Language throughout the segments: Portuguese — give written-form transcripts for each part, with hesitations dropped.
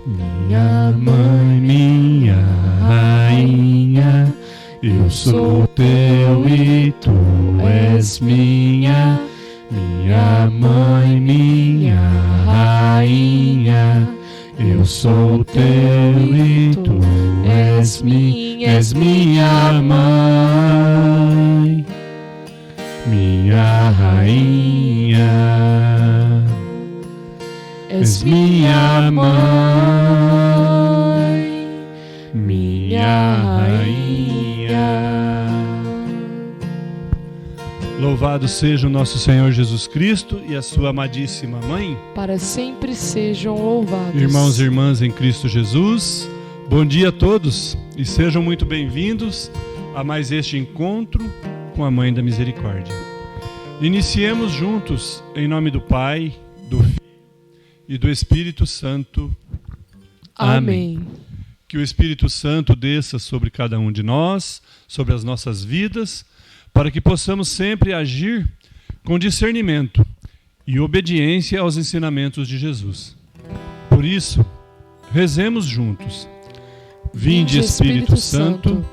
minha mãe, minha rainha, eu sou teu e tu és minha. Minha mãe, minha rainha, eu sou teu e tu és minha mãe, minha rainha, és minha mãe, minha rainha. Louvado seja o nosso Senhor Jesus Cristo e a sua amadíssima Mãe. Para sempre sejam louvados. Irmãos e irmãs em Cristo Jesus, bom dia a todos e sejam muito bem-vindos a mais este encontro com a Mãe da Misericórdia. Iniciemos juntos em nome do Pai, do Filho e do Espírito Santo. Amém. Que o Espírito Santo desça sobre cada um de nós, sobre as nossas vidas, para que possamos sempre agir com discernimento e obediência aos ensinamentos de Jesus. Por isso, rezemos juntos. Vinde, Espírito Santo,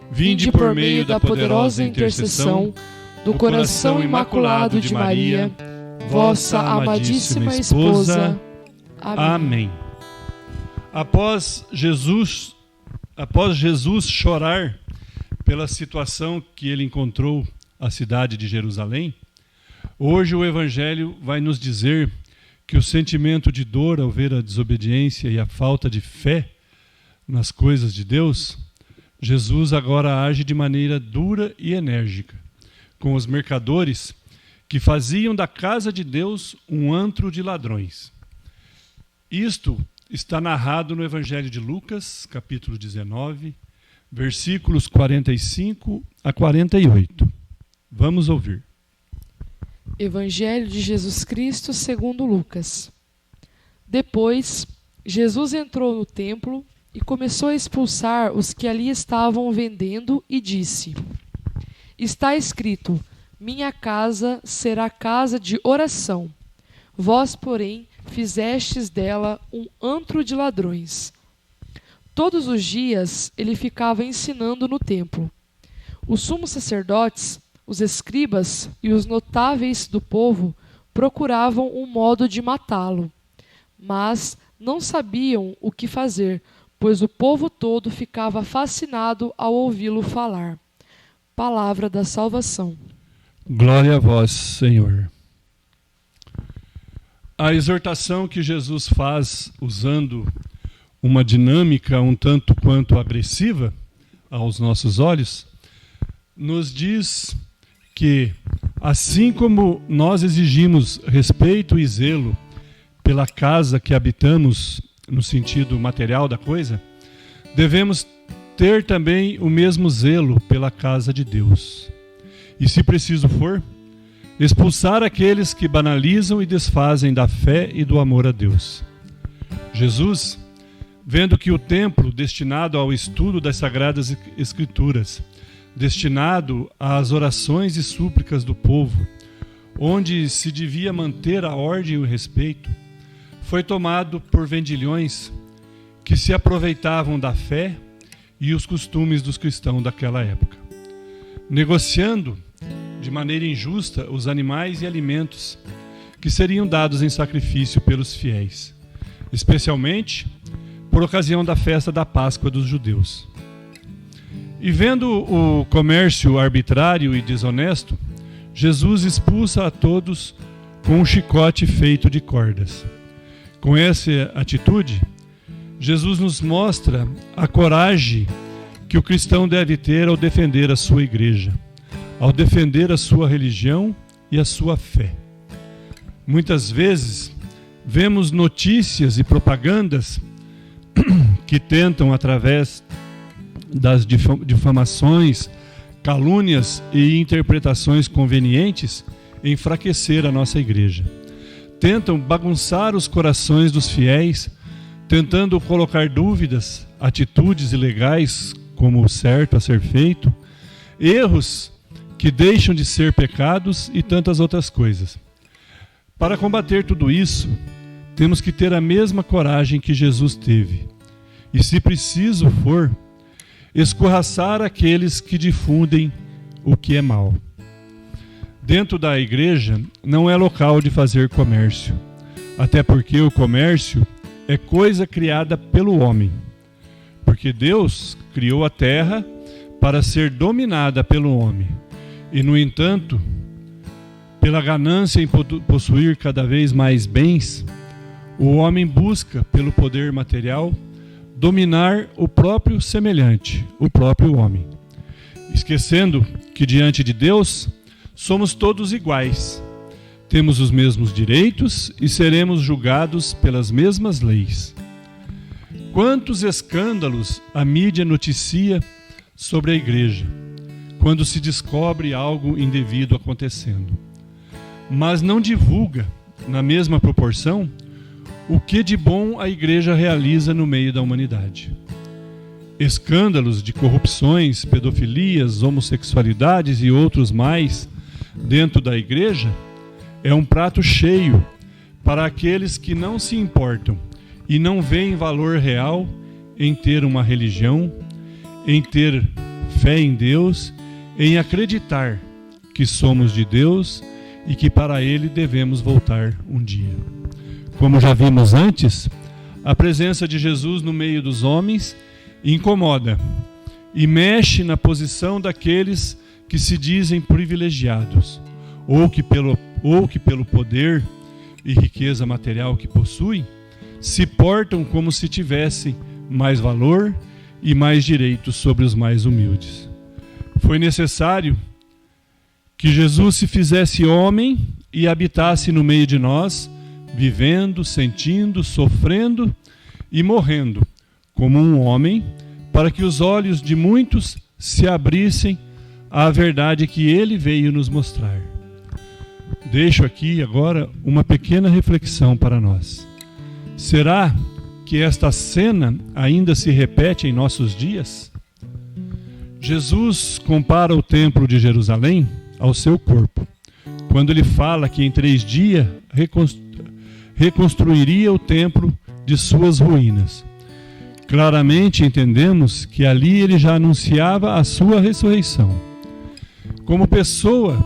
vinde por meio da poderosa intercessão do coração imaculado de Maria, vossa amadíssima esposa. Amém. Após Jesus chorar pela situação que ele encontrou a cidade de Jerusalém, hoje o Evangelho vai nos dizer que o sentimento de dor ao ver a desobediência e a falta de fé nas coisas de Deus, Jesus agora age de maneira dura e enérgica com os mercadores que faziam da casa de Deus um antro de ladrões. Isto está narrado no Evangelho de Lucas, capítulo 19, versículos 45 a 48. Vamos ouvir. Evangelho de Jesus Cristo segundo Lucas. Depois, Jesus entrou no templo e começou a expulsar os que ali estavam vendendo e disse: Está escrito, minha casa será casa de oração. Vós, porém, fizestes dela um antro de ladrões. Todos os dias ele ficava ensinando no templo. Os sumos sacerdotes, os escribas e os notáveis do povo procuravam um modo de matá-lo, mas não sabiam o que fazer, pois o povo todo ficava fascinado ao ouvi-lo falar. Palavra da salvação. Glória a vós, Senhor. A exortação que Jesus faz usando uma dinâmica um tanto quanto agressiva aos nossos olhos, nos diz que, assim como nós exigimos respeito e zelo pela casa que habitamos no sentido material da coisa, devemos ter também o mesmo zelo pela casa de Deus. E, se preciso for, expulsar aqueles que banalizam e desfazem da fé e do amor a Deus. Jesus, vendo que o templo destinado ao estudo das Sagradas Escrituras, destinado às orações e súplicas do povo, onde se devia manter a ordem e o respeito, foi tomado por vendilhões que se aproveitavam da fé e os costumes dos cristãos daquela época, negociando de maneira injusta os animais e alimentos que seriam dados em sacrifício pelos fiéis, especialmente por ocasião da festa da Páscoa dos judeus. E vendo o comércio arbitrário e desonesto, Jesus expulsa a todos com um chicote feito de cordas. Com essa atitude, Jesus nos mostra a coragem que o cristão deve ter ao defender a sua igreja, ao defender a sua religião e a sua fé. Muitas vezes, vemos notícias e propagandas que tentam, através das difamações, calúnias e interpretações convenientes, enfraquecer a nossa igreja. Tentam bagunçar os corações dos fiéis, tentando colocar dúvidas, atitudes ilegais como o certo a ser feito, erros que deixam de ser pecados e tantas outras coisas. Para combater tudo isso, temos que ter a mesma coragem que Jesus teve. E, se preciso for, escorraçar aqueles que difundem o que é mal. Dentro da igreja não é local de fazer comércio, até porque o comércio é coisa criada pelo homem. Porque Deus criou a terra para ser dominada pelo homem. E, no entanto, pela ganância em possuir cada vez mais bens, o homem busca, pelo poder material, dominar o próprio semelhante, o próprio homem, esquecendo que diante de Deus somos todos iguais, temos os mesmos direitos e seremos julgados pelas mesmas leis. Quantos escândalos a mídia noticia sobre a igreja, quando se descobre algo indevido acontecendo, mas não divulga, na mesma proporção, o que de bom a igreja realiza no meio da humanidade. Escândalos de corrupções, pedofilias, homossexualidades e outros mais dentro da igreja é um prato cheio para aqueles que não se importam e não veem valor real em ter uma religião, em ter fé em Deus, em acreditar que somos de Deus e que para Ele devemos voltar um dia. Como já vimos antes, a presença de Jesus no meio dos homens incomoda e mexe na posição daqueles que se dizem privilegiados, ou que pelo poder e riqueza material que possuem, se portam como se tivessem mais valor e mais direitos sobre os mais humildes. Foi necessário que Jesus se fizesse homem e habitasse no meio de nós, vivendo, sentindo, sofrendo e morrendo como um homem, para que os olhos de muitos se abrissem à verdade que ele veio nos mostrar. Deixo aqui agora uma pequena reflexão para nós. Será que esta cena ainda se repete em nossos dias? Jesus compara o templo de Jerusalém ao seu corpo, quando ele fala que em 3 dias reconstruiria o templo de suas ruínas. Claramente entendemos que ali ele já anunciava a sua ressurreição. Como pessoa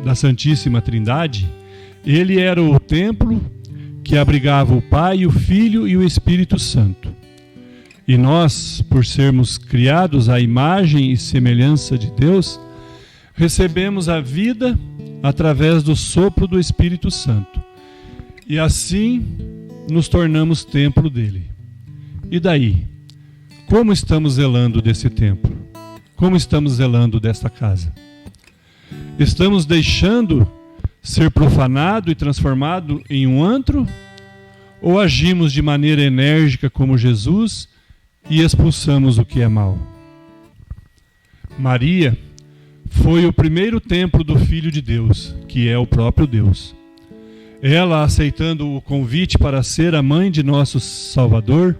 da Santíssima Trindade, ele era o templo que abrigava o Pai, o Filho e o Espírito Santo. E nós, por sermos criados à imagem e semelhança de Deus, recebemos a vida através do sopro do Espírito Santo. E assim nos tornamos templo dele. E daí? Como estamos zelando desse templo? Como estamos zelando desta casa? Estamos deixando ser profanado e transformado em um antro? Ou agimos de maneira enérgica como Jesus e expulsamos o que é mal? Maria foi o primeiro templo do Filho de Deus, que é o próprio Deus. Ela, aceitando o convite para ser a mãe de nosso Salvador,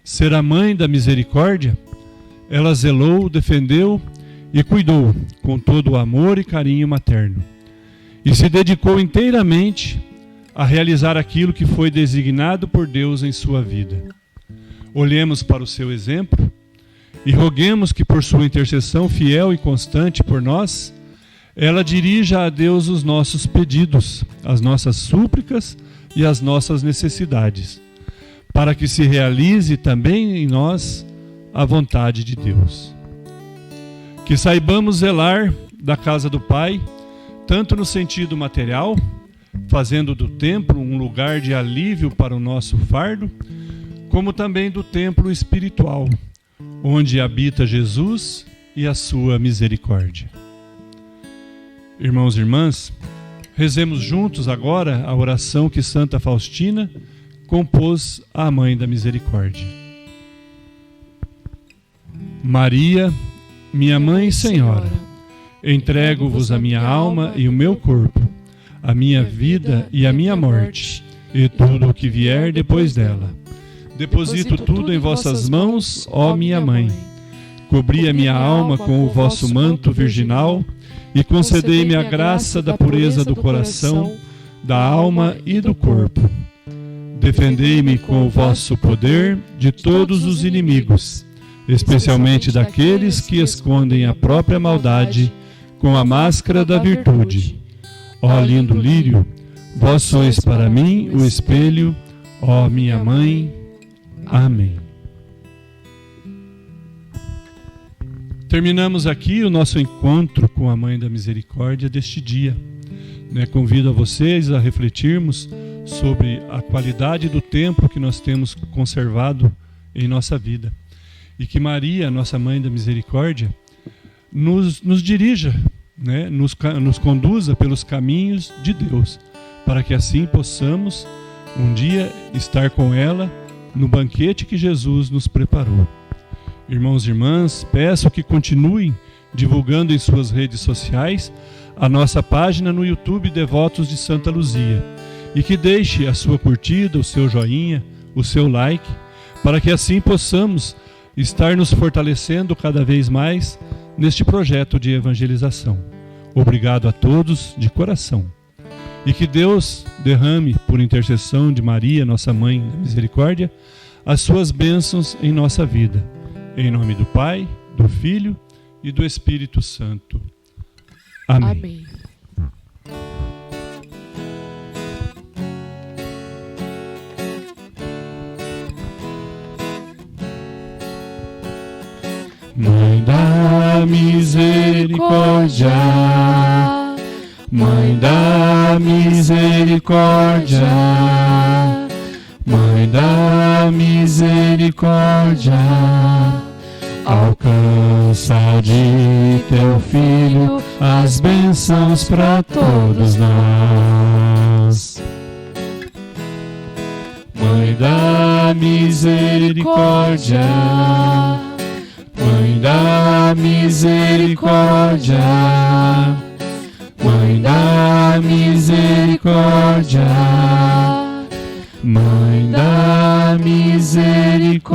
ser a mãe da misericórdia, ela zelou, defendeu e cuidou com todo o amor e carinho materno. E se dedicou inteiramente a realizar aquilo que foi designado por Deus em sua vida. Olhemos para o seu exemplo e roguemos que, por sua intercessão fiel e constante por nós, ela dirija a Deus os nossos pedidos, as nossas súplicas e as nossas necessidades, para que se realize também em nós a vontade de Deus. Que saibamos zelar da casa do Pai, tanto no sentido material, fazendo do templo um lugar de alívio para o nosso fardo, como também do templo espiritual, onde habita Jesus e a sua misericórdia. Irmãos e irmãs, rezemos juntos agora a oração que Santa Faustina compôs à Mãe da Misericórdia. Maria, minha Mãe e Senhora, entrego-vos a minha alma e o meu corpo, a minha vida e a minha morte, e tudo o que vier depois dela. Deposito tudo em vossas mãos, ó minha Mãe. Cobri a minha alma com o vosso manto virginal e concedei-me a graça da pureza do coração, da alma e do corpo. Defendei-me com o vosso poder de todos os inimigos, especialmente daqueles que escondem a própria maldade com a máscara da virtude. Ó lindo lírio, vós sois para mim o espelho, ó minha mãe. Amém. Terminamos aqui o nosso encontro com a Mãe da Misericórdia deste dia. Convido a vocês a refletirmos sobre a qualidade do tempo que nós temos conservado em nossa vida. E que Maria, nossa Mãe da Misericórdia, nos dirija, nos conduza pelos caminhos de Deus, para que assim possamos um dia estar com ela no banquete que Jesus nos preparou. Irmãos e irmãs, peço que continuem divulgando em suas redes sociais a nossa página no YouTube Devotos de Santa Luzia e que deixe a sua curtida, o seu joinha, o seu like, para que assim possamos estar nos fortalecendo cada vez mais neste projeto de evangelização. Obrigado a todos de coração. E que Deus derrame, por intercessão de Maria, nossa Mãe da Misericórdia, as suas bênçãos em nossa vida. Em nome do Pai, do Filho e do Espírito Santo. Amém. Amém. Mãe da Misericórdia, Mãe da Misericórdia, Mãe da Misericórdia, alcança de teu Filho as bênçãos para todos nós. Mãe da Misericórdia, Mãe da Misericórdia, Mãe da Misericórdia, Mãe da Misericórdia.